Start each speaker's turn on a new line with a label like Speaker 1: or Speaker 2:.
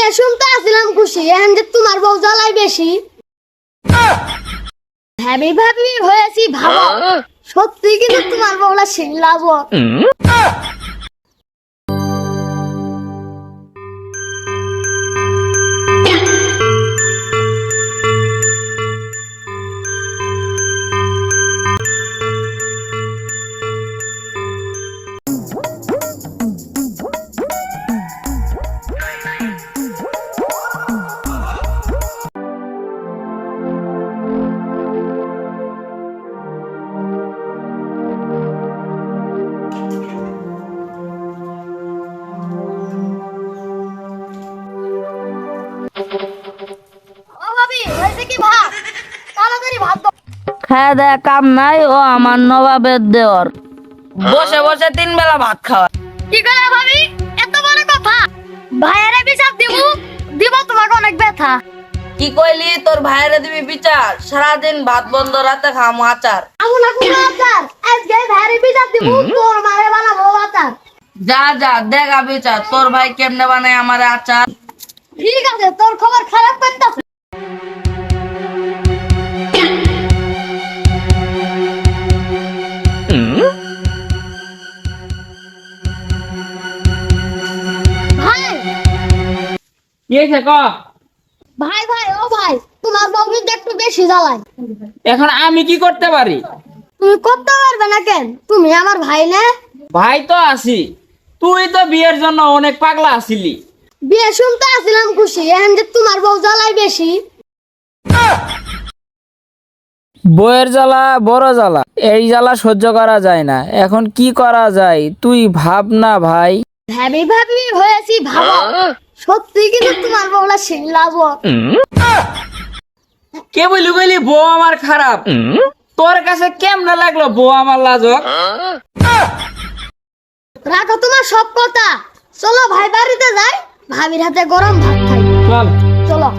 Speaker 1: বিয়ে শুনতে আসলাম খুশি, এখন যে তোমার বউ জ্বালাই বেশি। ভাবি ভাবি হয়েছি ভাবো, সত্যি কিন্তু তোমার বউলা শিল্লাব। ও ভাবি হয়েছে কি ভাত, তাড়াতাড়ি ভাত দাও।
Speaker 2: খাওয়া দেয়া কাম নাই, ও আমার নবাবের দেওর। বসে বসে 3 বেলা ভাত খাওয়া।
Speaker 1: কি করে ভাবি, এত বড় কথা? ভাইয়ারে বিচার দিব, দিব তোমাকে অনেক ব্যথা।
Speaker 2: কি কইলি, তোর ভাইরে দিবি বিচার? সারাদিন ভাত বন্ধ, রাতে খামু আচার।
Speaker 1: আমু না কোনো আচার, আজকে ভাইয়ারে বিচার দিব, তোর মারে বানাবো আচার।
Speaker 2: যা যা দেখা বিচার, তোর ভাই কেমনে বানায় আমার আচার।
Speaker 1: ঠিক আছে, তোর খবর খারাপ করতেছে। ভাই
Speaker 3: কি হয়েছে ক?
Speaker 1: ভাই ভাই ও ভাই, তোমার বউ কিন্তু একটু বেশি জ্বালায়।
Speaker 3: এখন আমি কি করতে পারি?
Speaker 1: তুমি করতে পারবে না কেন? তুমি আমার ভাই না?
Speaker 3: ভাই তো আছি, তুই তো বিয়ের জন্য অনেক পাগলা আছিলি।
Speaker 1: বিয়ে শুনতে আসলাম খুশি, এখন যে তোমার বউ জ্বালাই বেশি।
Speaker 3: বইয়ের জ্বালা বড় জ্বালা, এই জ্বালা সহ্য করা যায় না। এখন কি করা যায় তুই ভাব না ভাই।
Speaker 1: ভাবি ভাবি হয়েছি ভাবো, সত্যি কিন্তু তোমার বউলা শিল্লাব।
Speaker 3: কে বলি বলি বউ আমার খারাপ? তোর কাছে কেমনে লাগলো বউ আমার লাজক?
Speaker 1: রাখো তোমার সব কথা, চলো ভাই বাড়িতে যাই, ভাবির হাতে গরম ভাত খাই।
Speaker 3: চল।
Speaker 1: চলো।